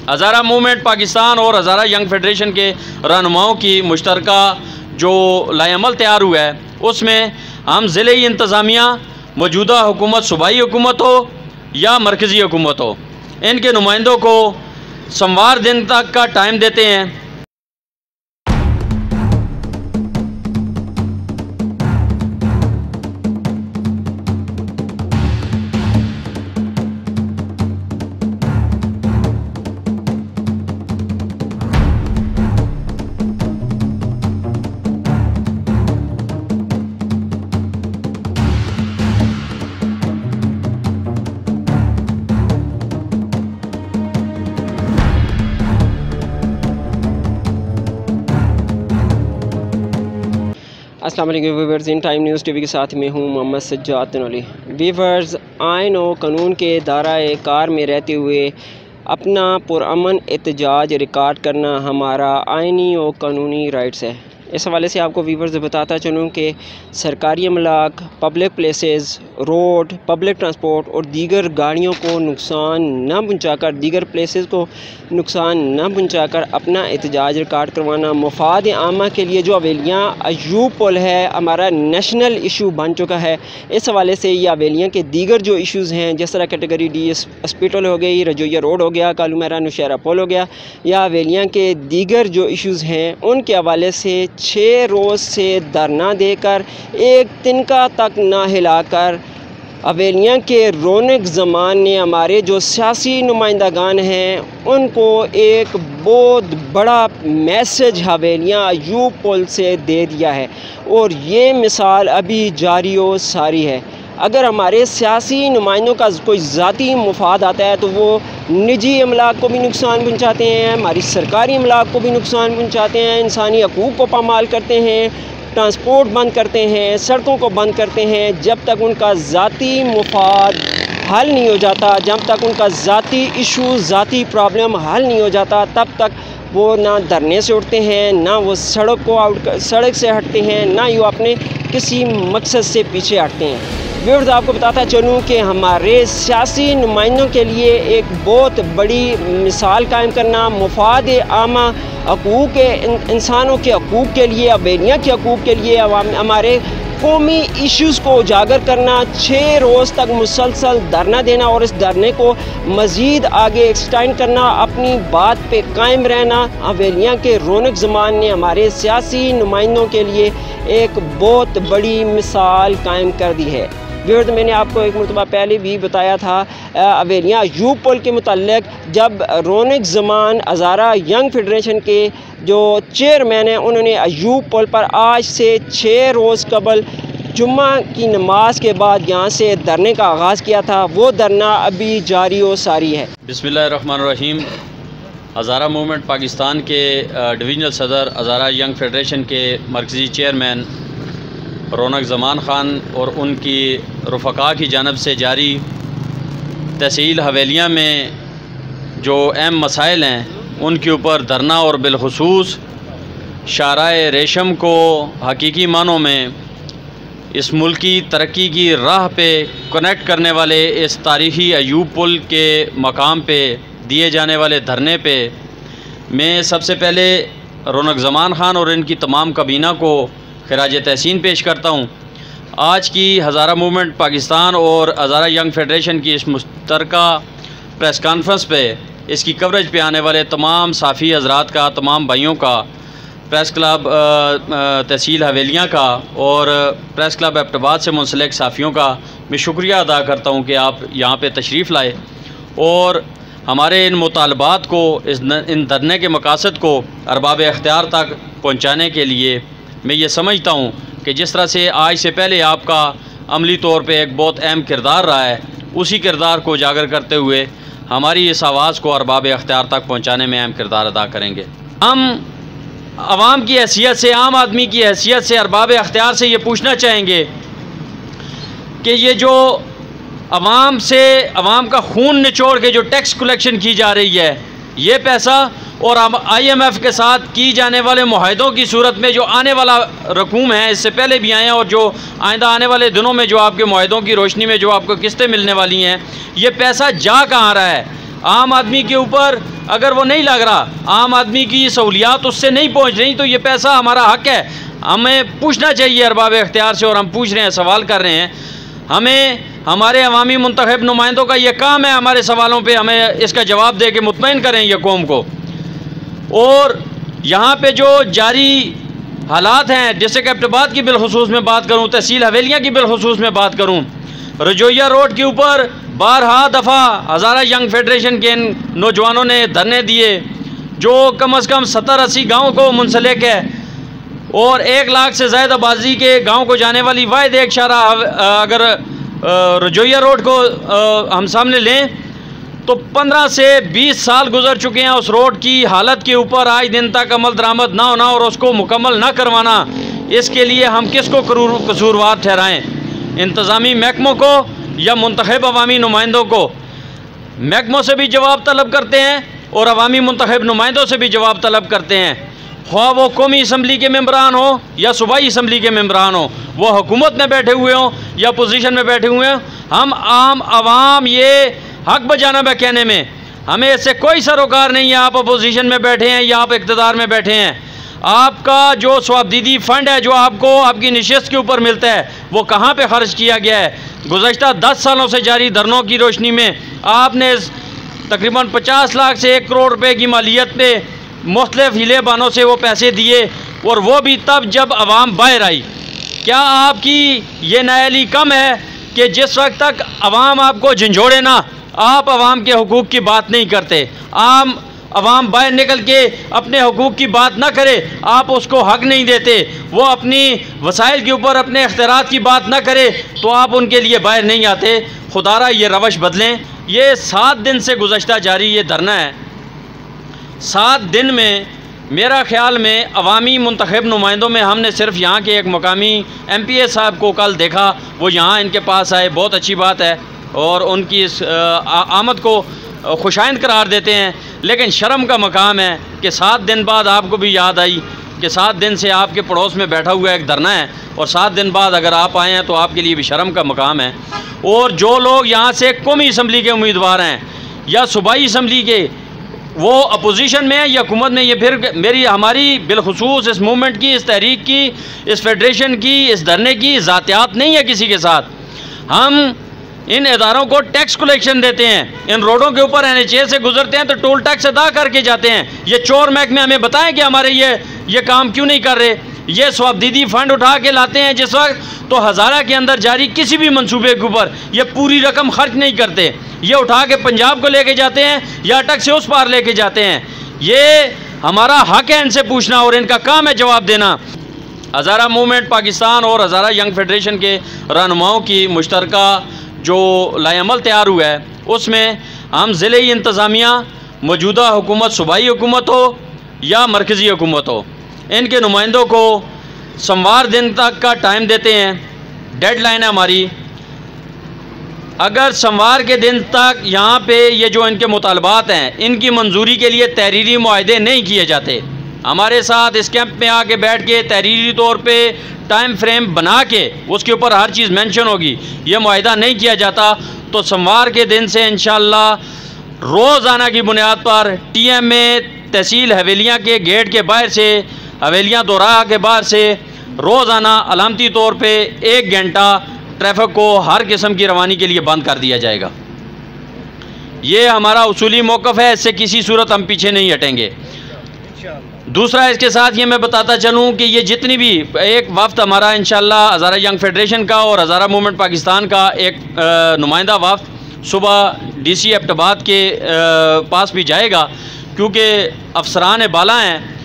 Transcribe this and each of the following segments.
हज़ारा movement Pakistan और हज़ारा young federation के रहनुमाओं की मुश्तरका जो लाएअमल तैयार हुआ है, उसमें हम ज़िले इंतज़ामिया, मौजूदा हुकूमत, सूबाई हुकूमत हो या मरकज़ी हुकूमत हो, इनके नुमाइंदों को सोमवार दिन तक का टाइम देते हैं। अस्सलाम वालेकुम viewers, in time news TV के साथ में हूँ मोहम्मद सज्जाद नौली। व्यूवर्स, आइन और कानून के दायरे कार में रहते हुए अपना पुरअमन एहतजाज रिकॉर्ड करना हमारा आइनी और कानूनी राइट्स है। इस हवाले से आपको व्यूवर्स बताता चलूँ कि सरकारी अमलाक, public places, road, public transport और दीगर गाड़ियों को नुकसान न पहुँचाकर, दीगर प्लेसेस को नुकसान न पहुँचाकर अपना एहतजाज रिकॉर्ड करवाना मफाद आमा के लिए जो हवेलियाँ अयूब पुल है हमारा नेशनल इशू बन चुका है। इस हवाले से ये हवेलियाँ के दीगर जो इशूज़ हैं, जिस तरह कैटेगरी डी हॉस्पिटल हो गई, रजोइया रोड हो गया, कालू महरा नौशहरा पुल हो गया, या हवेलियाँ के दीगर जो इशूज़ हैं उनके हवाले से 6 रोज़ से धरना देकर एक तिनका तक ना हिलाकर हवेलियाँ के रौनक ज़मान ने हमारे जो सियासी नुमाइंदागान हैं उनको एक बहुत बड़ा मैसेज हवेलियाँ अयूब पुल से दे दिया है। और ये मिसाल अभी जारी व सारी है। अगर हमारे सियासी नुमाइंदों का कोई ज़ाती मुफाद आता है तो वो निजी अमलाक को भी नुकसान पहुँचाते हैं, हमारी सरकारी अमलाक को भी नुकसान पहुँचाते हैं, इंसानी हकूक़ को पामाल करते हैं, ट्रांसपोर्ट बंद करते हैं, सड़कों को बंद करते हैं। जब तक उनका ज़ाती मुफाद हल नहीं हो जाता, जब तक उनका ज़ाती इशू, ज़ाती प्रॉब्लम हल नहीं हो जाता, तब तक वो ना धरने से उठते हैं, ना वो सड़क से हटते हैं, ना ही वो अपने किसी मकसद से पीछे हटते हैं। व्यूअर्स, आपको बताता चलूँ कि हमारे सियासी नुमाइंदों के लिए एक बहुत बड़ी मिसाल कायम करना, मफाद आमा, हकूक़ इंसानों के हकूक़ के लिए, हवेलियाँ के हकूक़ के लिए, हमारे कौमी इश्यूज़ को उजागर करना, 6 रोज़ तक मुसलसल धरना देना और इस धरने को मज़ीद आगे एक्सटेंड करना, अपनी बात पे कायम रहना, हवेलियाँ के रौनक ज़मान ने हमारे सियासी नुमाइंदों के लिए एक बहुत बड़ी मिसाल कायम कर दी है। व्यूअर्स, मैंने आपको एक मरतबा पहले भी बताया था हवेलियाँ अयूब पुल के मुताल्लिक, जब रौनक ज़मान हज़ारा यंग फेडरेशन के जो चेयरमैन हैं उन्होंने अयूब पुल पर आज से 6 रोज़ कबल जुम्मा की नमाज के बाद यहाँ से धरने का आगाज़ किया था। वो धरना अभी जारी व सारी है। बिस्मिल्लाहिर्रहमानिर्रहीम। हज़ारा मूवमेंट पाकिस्तान के डिवीज़नल सदर, हज़ारा यंग फेडरेशन के मरकज़ी चेयरमैन रौनक ज़मान ख़ान और उनकी रफ़क़ा की जानब से जारी तहसील हवेलियाँ में जो अहम मसाइल हैं उनके ऊपर धरना और बिलख़ुसूस शाराए रेशम को हकीकी मानों में इस मुल्क की तरक्की की राह पे कनेक्ट करने वाले इस तारीख़ी अयूब पुल के मकाम पे दिए जाने वाले धरने पे मैं सबसे पहले रौनक ज़मान ख़ान और इनकी तमाम कबीना को खिराज तहसीन पेश करता हूँ। आज की हज़ारा मूवमेंट पाकिस्तान और हज़ारा यंग फेडरेशन की इस मुश्तरका प्रेस कॉन्फ्रेंस पे इसकी कवरेज पे आने वाले तमाम साफ़ी हज़रात का, तमाम भाइयों का, प्रेस क्लब तहसील हवेलियाँ का और प्रेस क्लब एबटाबाद से मुंसलिक साफ़ियों का मैं शुक्रिया अदा करता हूँ कि आप यहाँ पे तशरीफ़ लाए और हमारे इन मुतालबात को, इन धरने के मकासद को अरबाब इख्तियार तक पहुँचाने के लिए मैं ये समझता हूँ कि जिस तरह से आज से पहले आपका अमली तौर पे एक बहुत अहम किरदार रहा है, उसी किरदार को उजागर करते हुए हमारी इस आवाज़ को अरबाब इख्तियार तक पहुँचाने में अहम किरदार अदा करेंगे। हम आवाम की हैसियत से, आम आदमी की हैसियत से, अरबाब इख्तियार से ये पूछना चाहेंगे कि ये जो आवाम का खून निचोड़ के जो टैक्स कलेक्शन की जा रही है, ये पैसा और IMF के साथ की जाने वाले मुआहदों की सूरत में जो आने वाला रकूम है, इससे पहले भी आए हैं और जो आइंदा आने वाले दिनों में जो आपके मुआहदों की रोशनी में जो आपको किस्तें मिलने वाली हैं, ये पैसा जा कहाँ रहा है? आम आदमी के ऊपर अगर वो नहीं लग रहा, आम आदमी की सहूलियात उससे नहीं पहुँच रही, तो ये पैसा हमारा हक है, हमें पूछना चाहिए अरबाब इख्तियार से। और हम पूछ रहे हैं, सवाल कर रहे हैं। हमें हमारे अवामी मुंतखब नुमाइंदों का ये काम है हमारे सवालों पे हमें इसका जवाब दे के मुतमईन करें ये कौम को। और यहाँ पे जो जारी हालात हैं, डिस्ट्रिक्ट एबटाबाद की बिलखुसूस में बात करूँ, तहसील हवेलियाँ की बिलखुसूस में बात करूँ, रजोइया रोड के ऊपर 12 दफ़ा हज़ारा यंग फेडरेशन के इन नौजवानों ने धरने दिए, जो कम से कम 70-80 गाँव को मुंसलिक है और 1 लाख से ज़्यादा आबादी के गांव को जाने वाली वाहिद एक शारा अगर रजोइया रोड को हम सामने लें तो 15 से 20 साल गुजर चुके हैं उस रोड की हालत के ऊपर आज दिन तक अमल दरामद ना होना और उसको मुकम्मल ना करवाना। इसके लिए हम किसको कसूरवार ठहराएँ, इंतज़ामी महकमों को या मुंतखब अवामी नुमाइंदों को? महकमों से भी जवाब तलब करते हैं और अवामी मुंतखब नुमाइंदों से भी जवाब तलब करते हैं, ख्वाह वो कौमी असम्बली के मेम्बरान हो या सूबाई असम्बली के मेम्बरान हो, वो हुकूमत में बैठे हुए हों या पोजीशन में बैठे हुए हों। हम आम आवाम ये हक बजाना है कहने में, हमें इससे कोई सरोकार नहीं है। आप अपोजिशन में बैठे हैं या आप इक़्तिदार में बैठे हैं, आपका जो स्वाबदीदी फ़ंड है जो आपको आपकी नशिस्त के ऊपर मिलता है वो कहाँ पे ख़र्च किया गया है? गुज़श्ता 10 सालों से जारी धरनों की रोशनी में आपने तकरीबन 50 लाख से 1 करोड़ रुपए की मालियत पे मुख्तलिफ हीले बानों से वो पैसे दिए और वो भी तब जब आवाम बाहर आई। क्या आपकी ये नाअहली कम है कि जिस वक्त तक आवाम आपको झंझोड़े ना, आप आवाम के हुकूक की बात नहीं करते? आवाम बाहर निकल के अपने हुकूक की बात ना करे, आप उसको हक नहीं देते। वो अपनी वसाइल के ऊपर अपने इख्तियारात की बात ना करे तो आप उनके लिए बाहर नहीं आते। खुदारा ये रवश बदलें। ये 7 दिन से गुज़श्ता जारी ये धरना है। 7 दिन में मेरा ख़्याल में अवामी मुंतखब नुमाइंदों में हमने सिर्फ यहाँ के एक मकामी MPA साहब को कल देखा, वो यहाँ इनके पास आए, बहुत अच्छी बात है और उनकी इस आमद को खुशाइंद करार देते हैं। लेकिन शर्म का मकाम है कि 7 दिन बाद आपको भी याद आई कि 7 दिन से आपके पड़ोस में बैठा हुआ एक धरना है और 7 दिन बाद अगर आप आए हैं तो आपके लिए भी शर्म का मकाम है। और जो लोग यहाँ से कौमी असम्बली के उम्मीदवार हैं या सूबाई असम्बली के, वो अपोजिशन में है या हुकूमत में, ये फिर हमारी बिलखुसूस इस मूवमेंट की, इस तहरीक की, इस फेडरेशन की, इस धरने की ज़ातियात नहीं है किसी के साथ। हम इन इदारों को टैक्स कलेक्शन देते हैं, इन रोडों के ऊपर NHA से गुजरते हैं तो टोल टैक्स अदा करके जाते हैं। ये चोर महकमे हमें बताएं कि हमारे ये काम क्यों नहीं कर रहे। ये स्वाबदीदी फ़ंड उठा के लाते हैं जिस वक्त, तो हज़ारा के अंदर जारी किसी भी मंसूबे के ऊपर ये पूरी रकम खर्च नहीं करते, ये उठा के पंजाब को लेके जाते हैं या अटक से उस पार लेके जाते हैं। ये हमारा हक है इनसे पूछना और इनका काम है जवाब देना। हज़ारा मूवमेंट पाकिस्तान और हज़ारा यंग फेडरेशन के रहनुमाओं की मुश्तरका जो लाएअमल तैयार हुआ है उसमें हम ज़िले इंतज़ामिया, मौजूदा हुकूमत, सूबाई हुकूमत हो या मरकज़ी हुकूमत हो, इनके नुमाइंदों को सोमवार दिन तक का टाइम देते हैं। डेडलाइन है हमारी। अगर सोमवार के दिन तक यहाँ पे ये जो इनके मुतालबात हैं इनकी मंजूरी के लिए तहरीरी मुआहदे नहीं किए जाते, हमारे साथ इस कैंप में आके बैठ के तहरीरी तौर पे टाइम फ्रेम बना के उसके ऊपर हर चीज़ मेंशन होगी, ये मुआहदा नहीं किया जाता तो सोमवार के दिन से इंशाअल्लाह रोज़ाना की बुनियाद पर TM में तहसील हवेलियाँ के गेट के बाहर से, हवेलियाँ दोराह के बाहर से रोज़ाना अलामती तौर पे 1 घंटा ट्रैफिक को हर किस्म की रवानी के लिए बंद कर दिया जाएगा। ये हमारा उसूली मौक़िफ़ है, इससे किसी सूरत हम पीछे नहीं हटेंगे। दूसरा, इसके साथ ये मैं बताता चलूँ कि ये जितनी भी एक वफ़द हमारा इंशाअल्लाह हज़ारा यंग फेडरेशन का और हज़ारा मूवमेंट पाकिस्तान का एक नुमाइंदा वफ़द सुबह DC एबटाबाद के पास भी जाएगा, क्योंकि अफसरान बाला हैं,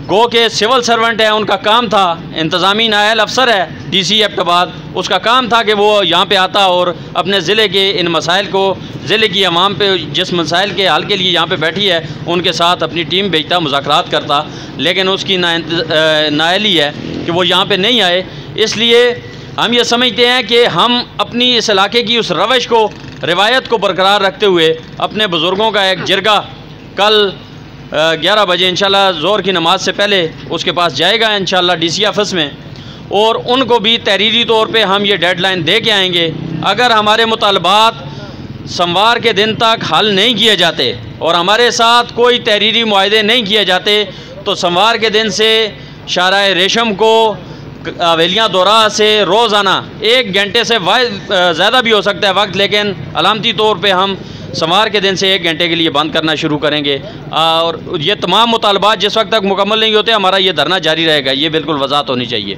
गो के सिविल सर्वेंट हैं, उनका काम था, इंतज़ामी नायल अफसर है DC एबटाबाद, उसका काम था कि वो यहाँ पे आता और अपने ज़िले के इन मसाइल को, ज़िले की अवाम पे जिस मसाइल के हल के लिए यहाँ पे बैठी है उनके साथ अपनी टीम भेजता, मुज़ाकरात करता। लेकिन उसकी नाअहली है कि वो यहाँ पे नहीं आए। इसलिए हम ये समझते हैं कि हम अपनी इस इलाके की उस रवश को, रिवायत को बरकरार रखते हुए अपने बुज़ुर्गों का एक जिरगा कल 11 बजे इंशाल्लाह ज़ोहर की नमाज से पहले उसके पास जाएगा इंशाल्लाह DC ऑफिस में, और उनको भी तहरीरी तौर पे हम ये डेडलाइन दे के आएंगे। अगर हमारे मुतालबात सोमवार के दिन तक हल नहीं किए जाते और हमारे साथ कोई तहरीरी मुआहदे नहीं किए जाते तो सोमवार के दिन से शाहराह रेशम को हवेलियाँ दौरा से रोज़ाना 1 घंटे से ज़्यादा भी हो सकता है वक्त, लेकिन अलामती तौर पे हम सोमवार के दिन से 1 घंटे के लिए बंद करना शुरू करेंगे और ये तमाम मुतालबात जिस वक्त तक मुकम्मल नहीं होते हमारा ये धरना जारी रहेगा। ये बिल्कुल वजाहत होनी चाहिए।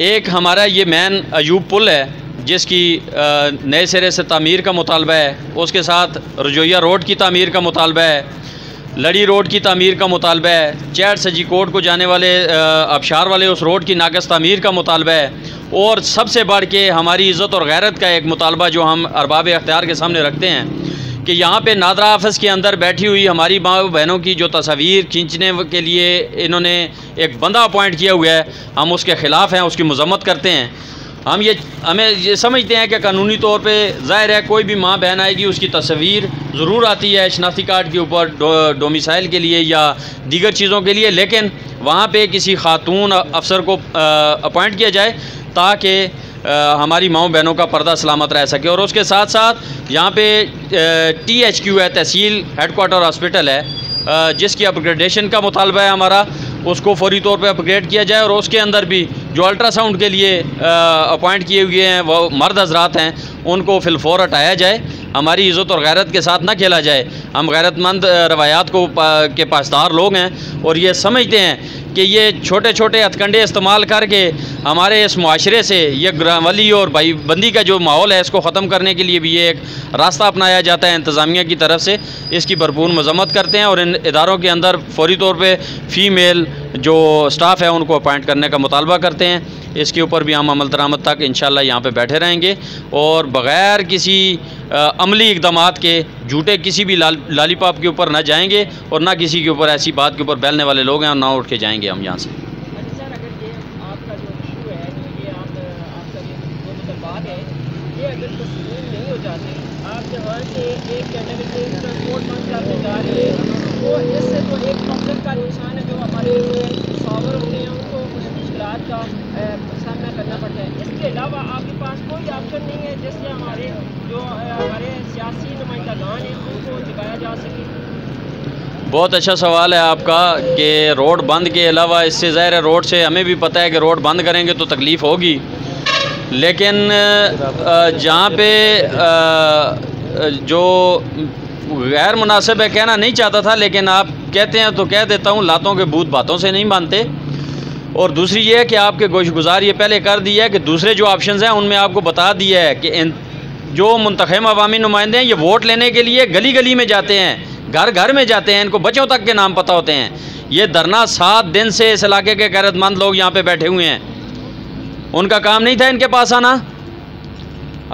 एक हमारा ये मेन अयूब पुल है जिसकी नए सिरे से तामीर का मुतालबा है, उसके साथ रजोइया रोड की तामीर का मुतालबा है, लड़ी रोड की तामीर का मुतालबा है, चैट सजी कोट को जाने वाले आबशार वाले उस रोड की नाकस तामीर का मुतालबा है और सबसे बढ़ के हमारी इज़्ज़त और गैरत का एक मुतालबा जो हम अरबाब इख्तियार के सामने रखते हैं कि यहाँ पे नादरा ऑफिस के अंदर बैठी हुई हमारी माँ बहनों की जो तस्वीर खींचने के लिए इन्होंने एक बंदा अपॉइंट किया हुआ है, हम उसके ख़िलाफ़ हैं, उसकी मज़म्मत करते हैं। हमें ये समझते हैं कि कानूनी तौर पे ज़ाहिर है कोई भी माँ बहन आएगी उसकी तस्वीर ज़रूर आती है शनाख्ती कार्ड के ऊपर डोमिसाइल के लिए या दीगर चीज़ों के लिए, लेकिन वहाँ पे किसी खातून अफसर को अपॉइंट किया जाए ताकि हमारी माओ बहनों का पर्दा सलामत रह सके। और उसके साथ साथ यहाँ पे THQ है, तहसील हेडकोार्टर हॉस्पिटल है, जिसकी अपग्रेडेशन का मुतालबा है हमारा, उसको फौरी तौर पे अपग्रेड किया जाए और उसके अंदर भी जो अल्ट्रासाउंड के लिए अपॉइंट किए हुए हैं वो मर्द हजरात हैं उनको फिलफौर हटाया जाए। हमारी इज़्ज़त और गैरत के साथ ना खेला जाए। हम गैरतमंद रवायात के पासदार लोग हैं और ये समझते हैं कि ये छोटे छोटे हथकंडे इस्तेमाल करके हमारे इस मुआशरे से ये ग्रामवली और भाईबंदी का जो माहौल है इसको ख़त्म करने के लिए भी ये एक रास्ता अपनाया जाता है इंतज़ामिया की तरफ से। इसकी भरपूर मज़म्मत करते हैं और इन इदारों के अंदर फौरी तौर पे फ़ीमेल जो स्टाफ है उनको अपॉइंट करने का मुतालबा करते हैं। इसके ऊपर भी हम अमल दरामद तक इंशाल्लाह यहाँ पे बैठे रहेंगे और बग़ैर किसी अमली इक़दामात के झूठे किसी भी लालीपॉप के ऊपर ना जाएंगे और ना किसी के ऊपर ऐसी बात के ऊपर बैलने वाले लोग हैं और ना उठ के जाएंगे हम यहाँ से। सर, अगर ये आपका जो इशू है, ये आपका जो मुतालबात है, ये अगर तस्लीम नहीं हो जाते, आप जहाँ से एक कैटेगरी से ट्रांसपोर्ट बंद करने जा रहे हैं तो इससे तो एक पब्लिक का नुकसान है जो हमारे सावर होते हैं उनको मुश्किलात का सामना करना पड़ता है। इसके अलावा आपके पास कोई ऑप्शन नहीं है जिससे हमारे सियासी नुमाइंदगान हैं उनको जगाया जा सके? बहुत अच्छा सवाल है आपका कि रोड बंद के अलावा इससे ज़ाहिर है रोड से हमें भी पता है कि रोड बंद करेंगे तो तकलीफ़ होगी, लेकिन जहाँ पे जो गैर मुनासिब है कहना नहीं चाहता था लेकिन आप कहते हैं तो कह देता हूँ, लातों के भूत बातों से नहीं मानते। और दूसरी ये है कि आपके गोशगुजार ये पहले कर दिया है कि दूसरे जो ऑप्शंस हैं उनमें आपको बता दिया है कि जो मुंतखब अवामी नुमाइंदे हैं ये वोट लेने के लिए गली गली में जाते हैं, घर घर में जाते हैं, इनको बच्चों तक के नाम पता होते हैं। ये धरना 7 दिन से इस इलाके के गैरतमंद लोग यहाँ पे बैठे हुए हैं, उनका काम नहीं था इनके पास आना।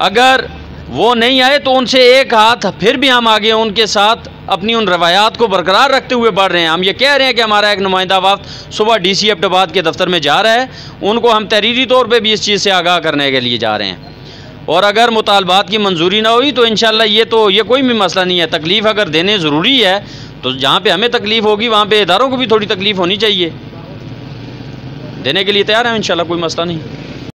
अगर वो नहीं आए तो उनसे एक हाथ फिर भी हम आगे उनके साथ अपनी उन रवायात को बरकरार रखते हुए बढ़ रहे हैं। हम ये कह रहे हैं कि हमारा एक नुमाइंदा वफ्द सुबह DC अब्टाबाद के दफ्तर में जा रहा है, उनको हम तहरीरी तौर पे भी इस चीज़ से आगाह करने के लिए जा रहे हैं। और अगर मुतालबात की मंजूरी ना हुई तो इंशाल्लाह ये कोई भी मसला नहीं है। तकलीफ़ अगर देने ज़रूरी है तो जहाँ पे हमें तकलीफ़ होगी वहाँ पे इदारों को भी थोड़ी तकलीफ़ होनी चाहिए। देने के लिए तैयार हैं इंशाल्लाह, कोई मसला नहीं।